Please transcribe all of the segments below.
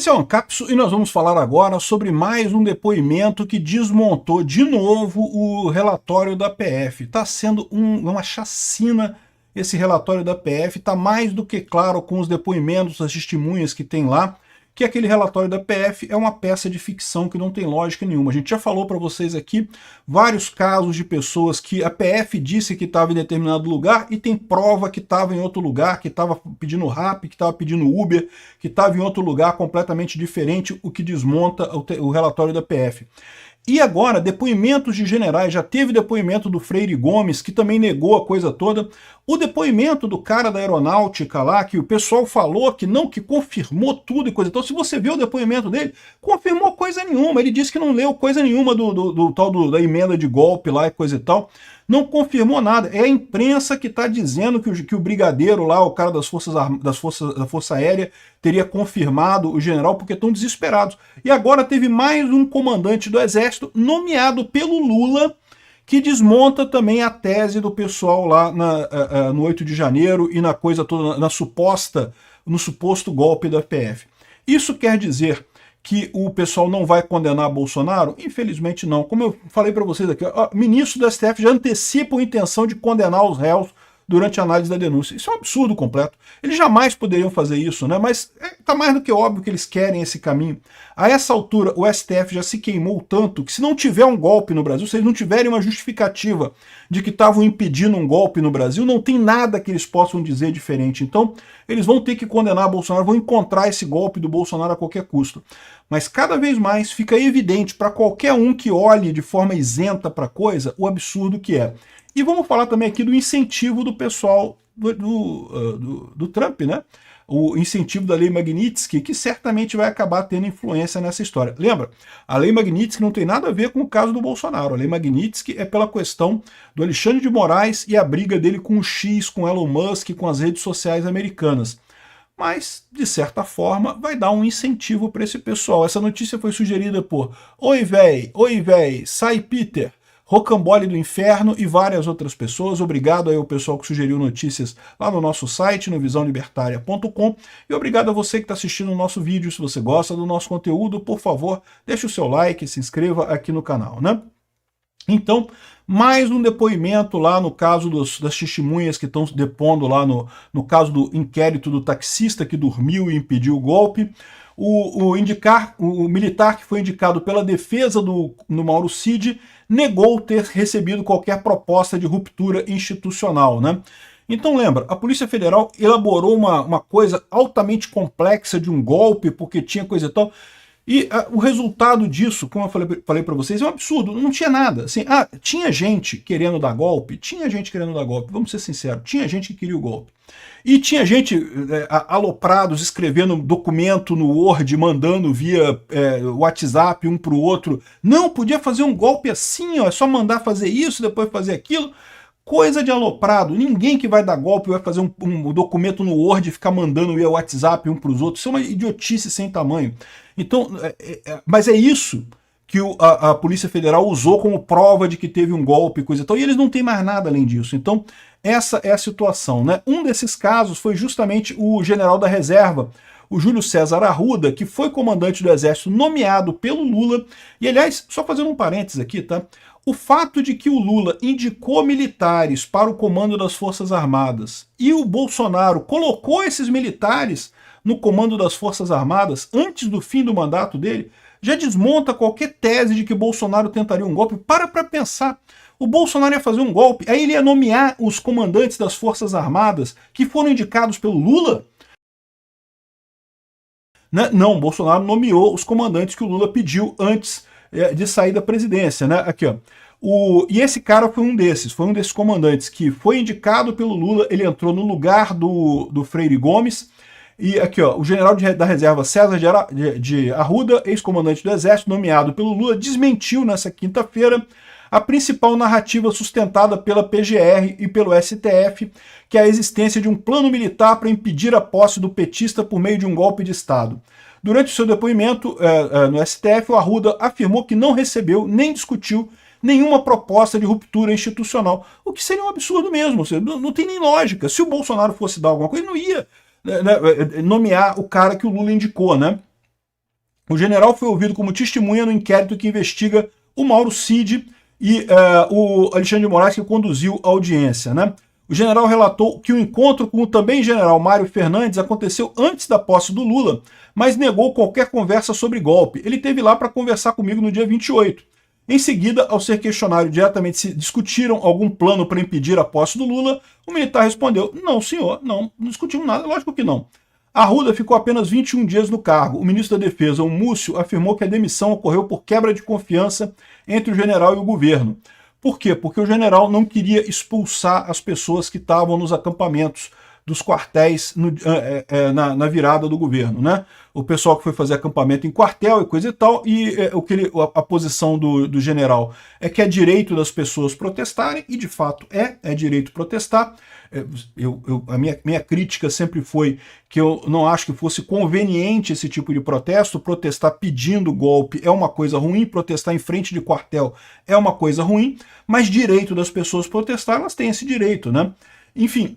Esse é o Ancapso e nós vamos falar agora sobre mais um depoimento que desmontou de novo o relatório da PF. Está sendo uma chacina esse relatório da PF, está mais do que claro com os depoimentos, as testemunhas que tem lá, que aquele relatório da PF é uma peça de ficção que não tem lógica nenhuma. A gente já falou para vocês aqui vários casos de pessoas que a PF disse que estava em determinado lugar e tem prova que estava em outro lugar, que estava pedindo Rappi, que estava pedindo Uber, que estava em outro lugar completamente diferente, o que desmonta o relatório da PF. E agora, depoimentos de generais, já teve depoimento do Freire Gomes, que também negou a coisa toda. O depoimento do cara da aeronáutica lá, que o pessoal falou que não, que confirmou tudo e coisa. Então, se você vê o depoimento dele, confirmou coisa nenhuma. Ele disse que não leu coisa nenhuma do tal da emenda de golpe lá e coisa e tal. Não confirmou nada. É a imprensa que está dizendo que o brigadeiro lá, o cara da Força Aérea, teria confirmado o general porque estão desesperados. E agora teve mais um comandante do Exército nomeado pelo Lula que desmonta também a tese do pessoal lá no 8 de janeiro e na coisa toda, no suposto golpe da PF. Isso quer dizer que o pessoal não vai condenar Bolsonaro? Infelizmente não. Como eu falei para vocês aqui, o ministro do STF já antecipa a intenção de condenar os réus durante a análise da denúncia. Isso é um absurdo completo. Eles jamais poderiam fazer isso, né? Mas está mais do que óbvio que eles querem esse caminho. A essa altura, o STF já se queimou tanto que se não tiver um golpe no Brasil, se eles não tiverem uma justificativa de que estavam impedindo um golpe no Brasil, não tem nada que eles possam dizer diferente. Então, eles vão ter que condenar Bolsonaro, vão encontrar esse golpe do Bolsonaro a qualquer custo. Mas cada vez mais fica evidente para qualquer um que olhe de forma isenta para a coisa o absurdo que é. E vamos falar também aqui do incentivo do pessoal do Trump, né? O incentivo da Lei Magnitsky, que certamente vai acabar tendo influência nessa história. Lembra? A Lei Magnitsky não tem nada a ver com o caso do Bolsonaro. A Lei Magnitsky é pela questão do Alexandre de Moraes e a briga dele com o X, com Elon Musk, com as redes sociais americanas. Mas, de certa forma, vai dar um incentivo para esse pessoal. Essa notícia foi sugerida por Oi, véi, sai Peter, Rocambole do Inferno e várias outras pessoas. Obrigado aí ao pessoal que sugeriu notícias lá no nosso site, no visãolibertaria.com. E obrigado a você que está assistindo o nosso vídeo. Se você gosta do nosso conteúdo, por favor, deixe o seu like, se inscreva aqui no canal, né? Então, mais um depoimento lá no caso das testemunhas que estão depondo lá no caso do inquérito do taxista que dormiu e impediu o golpe. O militar que foi indicado pela defesa do Mauro Cid negou ter recebido qualquer proposta de ruptura institucional, né? Então lembra, a Polícia Federal elaborou uma coisa altamente complexa de um golpe, porque tinha coisa e tal, e o resultado disso, como eu falei para vocês, é um absurdo, não tinha nada. Assim, tinha gente querendo dar golpe, vamos ser sinceros, tinha gente que queria o golpe. E tinha gente, aloprados, escrevendo documento no Word, mandando via WhatsApp um para o outro. Não, podia fazer um golpe assim, ó, é só mandar fazer isso, depois fazer aquilo. Coisa de aloprado. Ninguém que vai dar golpe vai fazer um documento no Word e ficar mandando via WhatsApp um para os outros. Isso é uma idiotice sem tamanho. Então, mas é isso que a Polícia Federal usou como prova de que teve um golpe, coisa e tal, e eles não têm mais nada além disso. Então, essa é a situação, né? Um desses casos foi justamente o general da reserva, o Júlio César Arruda, que foi comandante do Exército nomeado pelo Lula. E, aliás, só fazendo um parênteses aqui, tá? O fato de que o Lula indicou militares para o comando das Forças Armadas e o Bolsonaro colocou esses militares no comando das Forças Armadas antes do fim do mandato dele, já desmonta qualquer tese de que Bolsonaro tentaria um golpe. Para pensar. O Bolsonaro ia fazer um golpe, aí ele ia nomear os comandantes das Forças Armadas que foram indicados pelo Lula? Não, o Bolsonaro nomeou os comandantes que o Lula pediu antes de sair da presidência, né? Aqui, ó. E esse cara foi um desses comandantes que foi indicado pelo Lula, ele entrou no lugar do Freire Gomes. E aqui, ó, o general da reserva César de Arruda, ex-comandante do Exército, nomeado pelo Lula, desmentiu nessa quinta-feira a principal narrativa sustentada pela PGR e pelo STF, que é a existência de um plano militar para impedir a posse do petista por meio de um golpe de Estado. Durante o seu depoimento no STF, o Arruda afirmou que não recebeu nem discutiu nenhuma proposta de ruptura institucional, o que seria um absurdo mesmo, não tem nem lógica. Se o Bolsonaro fosse dar alguma coisa, ele não ia nomear o cara que o Lula indicou, né? O general foi ouvido como testemunha no inquérito que investiga o Mauro Cid e o Alexandre de Moraes, que conduziu a audiência, né? O general relatou que o encontro com o também general Mário Fernandes aconteceu antes da posse do Lula, mas negou qualquer conversa sobre golpe. Ele esteve lá para conversar comigo no dia 28. Em seguida, ao ser questionado diretamente se discutiram algum plano para impedir a posse do Lula, o militar respondeu: não, senhor, não discutimos nada, lógico que não. Arruda ficou apenas 21 dias no cargo. O ministro da Defesa, o Múcio, afirmou que a demissão ocorreu por quebra de confiança entre o general e o governo. Por quê? Porque o general não queria expulsar as pessoas que estavam nos acampamentos dos quartéis na virada do governo, né? O pessoal que foi fazer acampamento em quartel e coisa e tal, e a posição do general é que é direito das pessoas protestarem, e de fato é direito protestar. A minha crítica sempre foi que eu não acho que fosse conveniente esse tipo de protesto. Protestar pedindo golpe é uma coisa ruim, protestar em frente de quartel é uma coisa ruim, mas direito das pessoas protestar, elas têm esse direito, né? Enfim,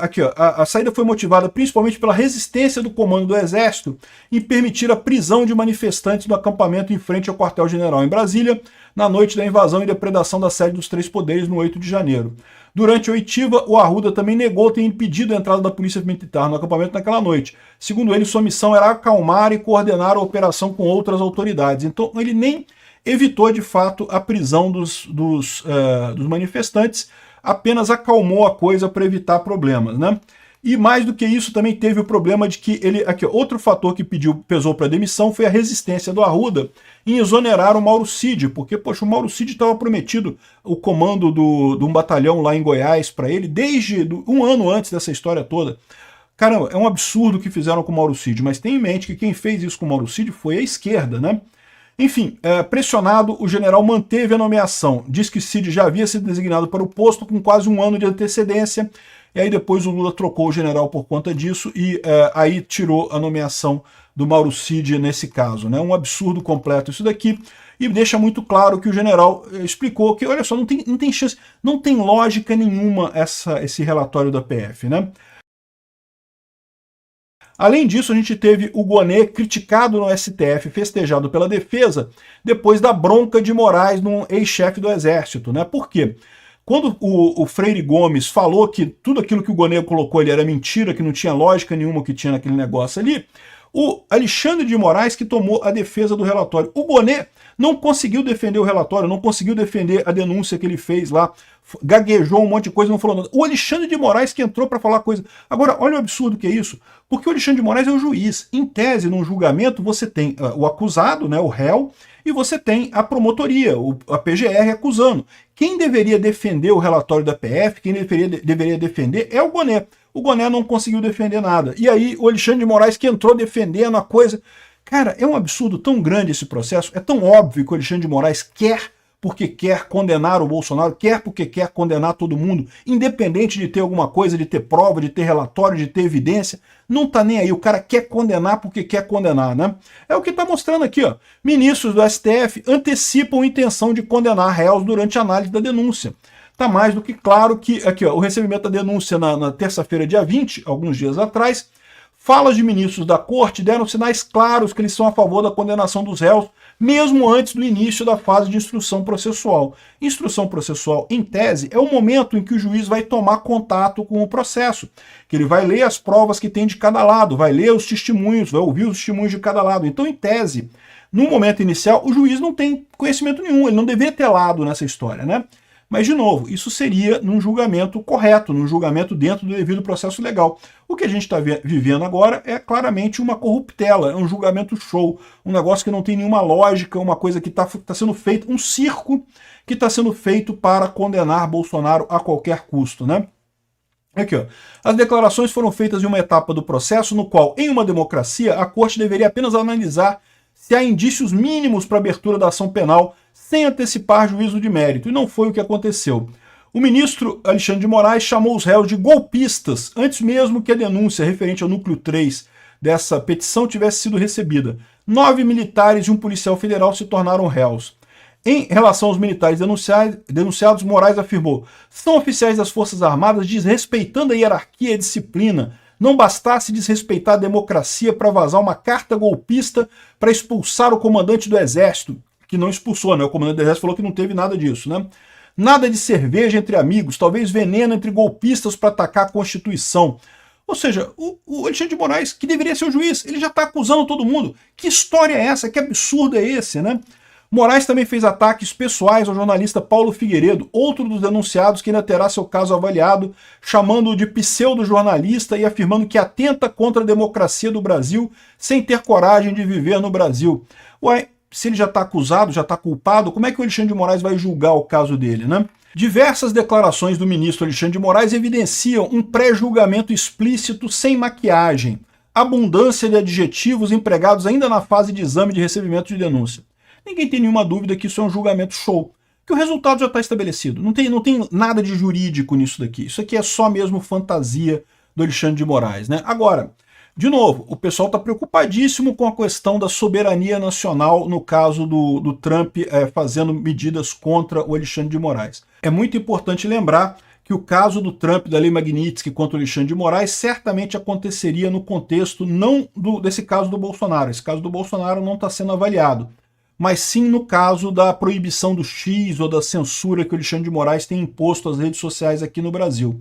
aqui ó, a saída foi motivada principalmente pela resistência do comando do Exército em permitir a prisão de manifestantes do acampamento em frente ao quartel-general em Brasília, na noite da invasão e depredação da sede dos Três Poderes, no 8 de janeiro. Durante a oitiva, o Arruda também negou ter impedido a entrada da polícia militar no acampamento naquela noite. Segundo ele, sua missão era acalmar e coordenar a operação com outras autoridades. Então, ele nem evitou, de fato, a prisão dos manifestantes, apenas acalmou a coisa para evitar problemas, né? E mais do que isso, também teve o problema de que ele... Aqui, outro fator que pesou para a demissão foi a resistência do Arruda em exonerar o Mauro Cid, porque, poxa, o Mauro Cid estava prometido o comando de um batalhão lá em Goiás para ele desde um ano antes dessa história toda. Caramba, é um absurdo o que fizeram com o Mauro Cid, mas tenha em mente que quem fez isso com o Mauro Cid foi a esquerda, né? Enfim, pressionado, o general manteve a nomeação. Diz que Cid já havia sido designado para o posto com quase um ano de antecedência, e aí depois o Lula trocou o general por conta disso, e aí tirou a nomeação do Mauro Cid nesse caso, né? Um absurdo completo isso daqui, e deixa muito claro que o general explicou que, olha só, não tem chance, não tem lógica nenhuma esse relatório da PF, né? Além disso, a gente teve o Gonê criticado no STF, festejado pela defesa, depois da bronca de Moraes num ex-chefe do Exército, né? Por quê? Quando o Freire Gomes falou que tudo aquilo que o Gonê colocou ali era mentira, que não tinha lógica nenhuma que tinha naquele negócio ali, o Alexandre de Moraes que tomou a defesa do relatório. O Gonê não conseguiu defender o relatório, não conseguiu defender a denúncia que ele fez lá, gaguejou um monte de coisa, não falou nada. O Alexandre de Moraes que entrou para falar coisa. Agora, olha o absurdo que é isso, porque o Alexandre de Moraes é o juiz. Em tese, num julgamento, você tem o acusado, né, o réu, e você tem a promotoria, a PGR acusando. Quem deveria defender o relatório da PF, quem deveria defender é o Gonê. O Gonê não conseguiu defender nada. E aí o Alexandre de Moraes que entrou defendendo a coisa. Cara, é um absurdo tão grande esse processo, é tão óbvio que o Alexandre de Moraes quer porque quer condenar o Bolsonaro, quer porque quer condenar todo mundo, independente de ter alguma coisa, de ter prova, de ter relatório, de ter evidência, não tá nem aí, o cara quer condenar porque quer condenar, né? É o que tá mostrando aqui, ó. Ministros do STF antecipam intenção de condenar réus durante a análise da denúncia. Tá mais do que claro que, aqui ó, o recebimento da denúncia na terça-feira, dia 20, alguns dias atrás, falas de ministros da corte deram sinais claros que eles são a favor da condenação dos réus, mesmo antes do início da fase de instrução processual. Instrução processual, em tese, é o momento em que o juiz vai tomar contato com o processo, que ele vai ler as provas que tem de cada lado, vai ler os testemunhos, vai ouvir os testemunhos de cada lado. Então, em tese, no momento inicial, o juiz não tem conhecimento nenhum, ele não deveria ter lado nessa história, né? Mas, de novo, isso seria num julgamento correto, num julgamento dentro do devido processo legal. O que a gente está vivendo agora é claramente uma corruptela, é um julgamento show, um negócio que não tem nenhuma lógica, uma coisa que está sendo feito, um circo que está sendo feito para condenar Bolsonaro a qualquer custo, né? Aqui, ó. As declarações foram feitas em uma etapa do processo no qual, em uma democracia, a corte deveria apenas analisar se há indícios mínimos para abertura da ação penal sem antecipar juízo de mérito, e não foi o que aconteceu. O ministro Alexandre de Moraes chamou os réus de golpistas, antes mesmo que a denúncia referente ao núcleo 3 dessa petição tivesse sido recebida. 9 militares e um policial federal se tornaram réus. Em relação aos militares denunciados, Moraes afirmou: são oficiais das Forças Armadas desrespeitando a hierarquia e a disciplina, Não bastasse desrespeitar a democracia para vazar uma carta golpista para expulsar o comandante do exército, que não expulsou, né? O comandante do exército falou que não teve nada disso, né? Nada de cerveja entre amigos, talvez veneno entre golpistas para atacar a Constituição. Ou seja, o Alexandre de Moraes, que deveria ser o juiz, ele já está acusando todo mundo. Que história é essa? Que absurdo é esse, né? Moraes também fez ataques pessoais ao jornalista Paulo Figueiredo, outro dos denunciados que ainda terá seu caso avaliado, chamando-o de pseudo-jornalista e afirmando que atenta contra a democracia do Brasil sem ter coragem de viver no Brasil. Ué, se ele já está acusado, já está culpado, como é que o Alexandre de Moraes vai julgar o caso dele, né? Diversas declarações do ministro Alexandre de Moraes evidenciam um pré-julgamento explícito sem maquiagem, abundância de adjetivos empregados ainda na fase de exame de recebimento de denúncia. Ninguém tem nenhuma dúvida que isso é um julgamento show, que o resultado já está estabelecido. Não tem nada de jurídico nisso daqui. Isso aqui é só mesmo fantasia do Alexandre de Moraes, né? Agora, de novo, o pessoal está preocupadíssimo com a questão da soberania nacional no caso do Trump fazendo medidas contra o Alexandre de Moraes. É muito importante lembrar que o caso do Trump, da Lei Magnitsky contra o Alexandre de Moraes, certamente aconteceria no contexto não desse caso do Bolsonaro. Esse caso do Bolsonaro não está sendo avaliado, mas sim no caso da proibição do X ou da censura que o Alexandre de Moraes tem imposto às redes sociais aqui no Brasil.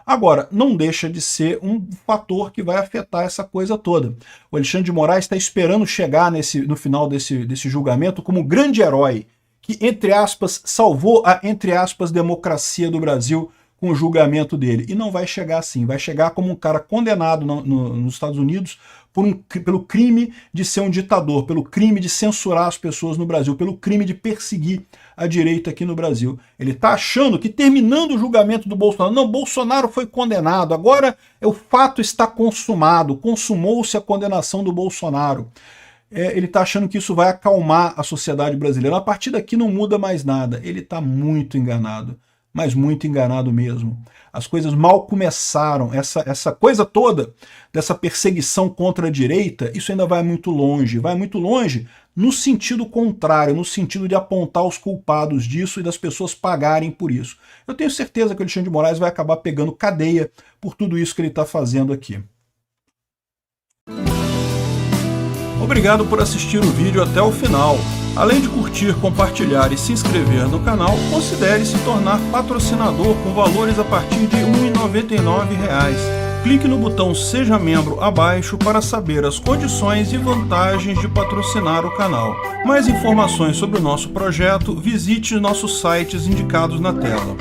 Agora, não deixa de ser um fator que vai afetar essa coisa toda. O Alexandre de Moraes está esperando chegar no final desse julgamento como grande herói, que, entre aspas, salvou a, entre aspas, democracia do Brasil com o julgamento dele. E não vai chegar assim, vai chegar como um cara condenado nos Estados Unidos pelo crime de ser um ditador, pelo crime de censurar as pessoas no Brasil, pelo crime de perseguir a direita aqui no Brasil. Ele está achando que terminando o julgamento do Bolsonaro, não, Bolsonaro foi condenado, agora o fato está consumado, consumou-se a condenação do Bolsonaro. Ele está achando que isso vai acalmar a sociedade brasileira. A partir daqui não muda mais nada. Ele está muito enganado, mas muito enganado mesmo. As coisas mal começaram, essa coisa toda dessa perseguição contra a direita, isso ainda vai muito longe no sentido contrário, no sentido de apontar os culpados disso e das pessoas pagarem por isso. Eu tenho certeza que o Alexandre de Moraes vai acabar pegando cadeia por tudo isso que ele está fazendo aqui. Obrigado por assistir o vídeo até o final. Além de curtir, compartilhar e se inscrever no canal, considere se tornar patrocinador com valores a partir de R$ 1,99. Clique no botão Seja Membro abaixo para saber as condições e vantagens de patrocinar o canal. Mais informações sobre o nosso projeto, visite nossos sites indicados na tela.